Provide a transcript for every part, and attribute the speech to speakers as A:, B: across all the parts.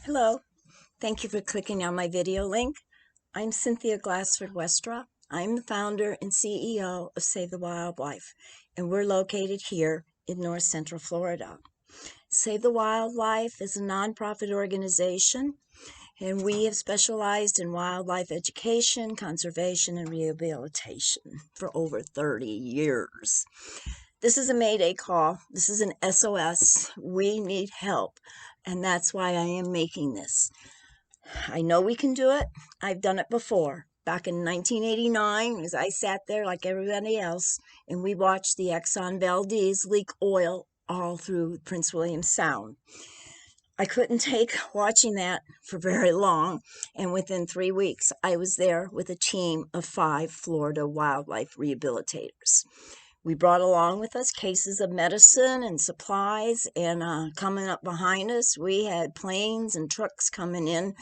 A: Hello, thank you for clicking on my video link. I'm Cynthia Glassford Westra. I'm the founder and CEO of Save the Wildlife, and we're located here in North Central Florida. Save the Wildlife is a nonprofit organization, and we have specialized in wildlife education, conservation, and rehabilitation for over 30 years. This is a Mayday call. This is an SOS. We need help, and that's why I am making this. I know we can do it. I've done it before. Back in 1989, as I sat there like everybody else, and we watched the Exxon Valdez leak oil all through Prince William Sound. I couldn't take watching that for very long, and within 3 weeks, I was there with a team of 5 Florida wildlife rehabilitators. We brought along with us cases of medicine and supplies, and coming up behind us, we had planes and trucks coming in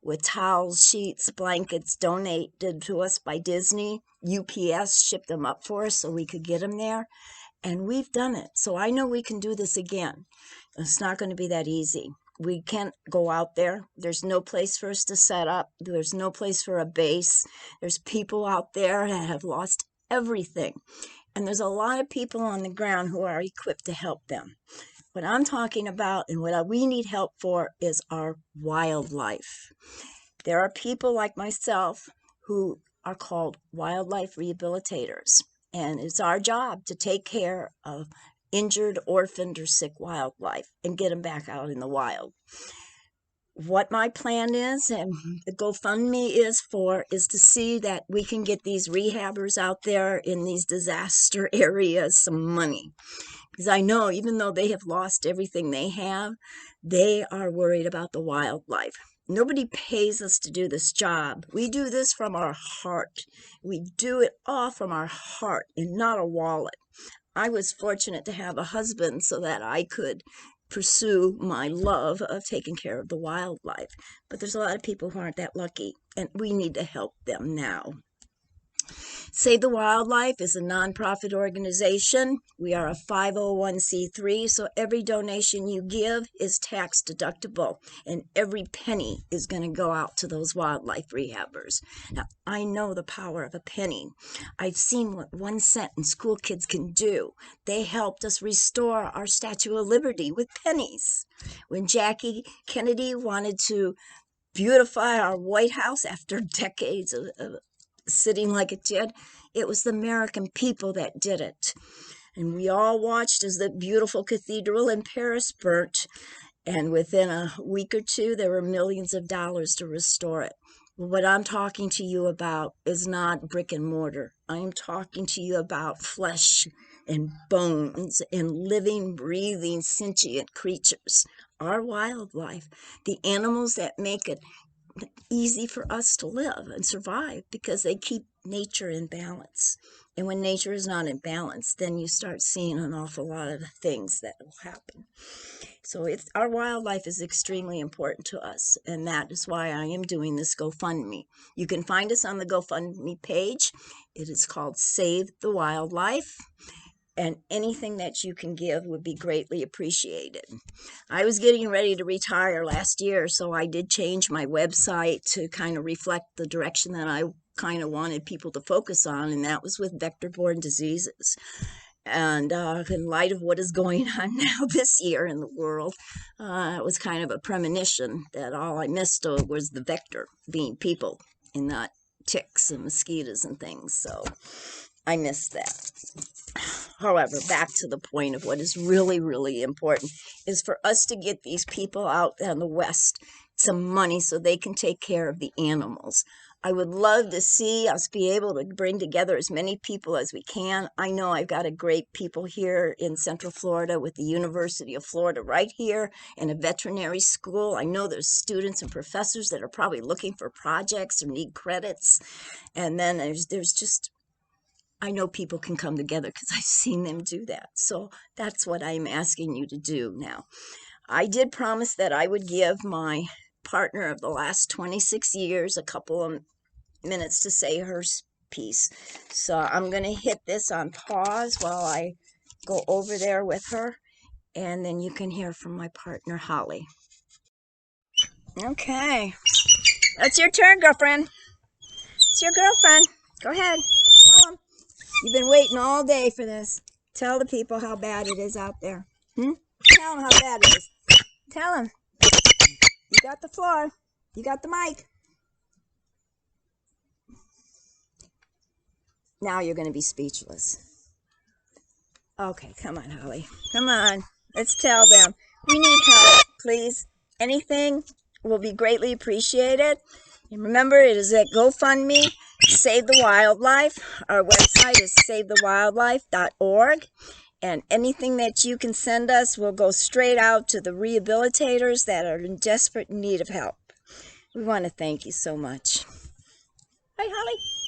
A: with towels, sheets, blankets donated to us by Disney. UPS shipped them up for us so we could get them there, and we've done it. So I know we can do this again. It's not going to be that easy. We can't go out there. There's no place for us to set up. There's no place for a base. There's people out there that have lost everything. And there's a lot of people on the ground who are equipped to help them. What I'm talking about and what we need help for is our wildlife. There are people like myself who are called wildlife rehabilitators, and it's our job to take care of injured, orphaned, or sick wildlife and get them back out in the wild. What my plan is and the GoFundMe is to see that we can get these rehabbers out there in these disaster areas some money. Because I know even though they have lost everything they have, they are worried about the wildlife. Nobody pays us to do this job. We do this from our heart. We do it all from our heart and not a wallet. I was fortunate to have a husband so that I could pursue my love of taking care of the wildlife. But there's a lot of people who aren't that lucky, and we need to help them now. Save the Wildlife is a nonprofit organization. We are a 501c3, so every donation you give is tax deductible, and every penny is going to go out to those wildlife rehabbers. Now, I know the power of a penny. I've seen what 1 cent and school kids can do. They helped us restore our Statue of Liberty with pennies. When Jackie Kennedy wanted to beautify our White House after decades of sitting like it did, it was the American people that did it. And we all watched as the beautiful cathedral in Paris burnt, and within a week or two, there were millions of dollars to restore it. What I'm talking to you about is not brick and mortar. I'm talking to you about flesh and bones and living, breathing, sentient creatures. Our wildlife, the animals that make it easy for us to live and survive because they keep nature in balance. And when nature is not in balance, then you start seeing an awful lot of things that will happen. So our wildlife is extremely important to us, and that is why I am doing this GoFundMe. You can find us on the GoFundMe page. It is called Save the Wildlife, and anything that you can give would be greatly appreciated. I was getting ready to retire last year, so I did change my website to kind of reflect the direction that I kind of wanted people to focus on, and that was with vector-borne diseases. And in light of what is going on now this year in the world, it was kind of a premonition that all I missed was the vector, being people and not ticks and mosquitoes and things. So I missed that. However, back to the point of what is really, really important is for us to get these people out in the West some money so they can take care of the animals. I would love to see us be able to bring together as many people as we can. I know I've got a great people here in Central Florida with the University of Florida right here and a veterinary school. I know there's students and professors that are probably looking for projects or need credits. And then there's just I know people can come together because I've seen them do that. So that's what I'm asking you to do now. I did promise that I would give my partner of the last 26 years a couple of minutes to say her piece. So I'm going to hit this on pause while I go over there with her, and then you can hear from my partner, Holly. Okay. It's your turn, girlfriend. It's your girlfriend. Go ahead. Tell them. You've been waiting all day for this. Tell the people how bad it is out there. Tell them how bad it is. Tell them. You got the floor. You got the mic. Now you're going to be speechless. Okay, come on, Holly. Come on. Let's tell them. We need help, please. Anything will be greatly appreciated. And remember, it is at GoFundMe, Save the Wildlife. Our website is savethewildlife.org. And anything that you can send us will go straight out to the rehabilitators that are in desperate need of help. We want to thank you so much. Hi, Holly.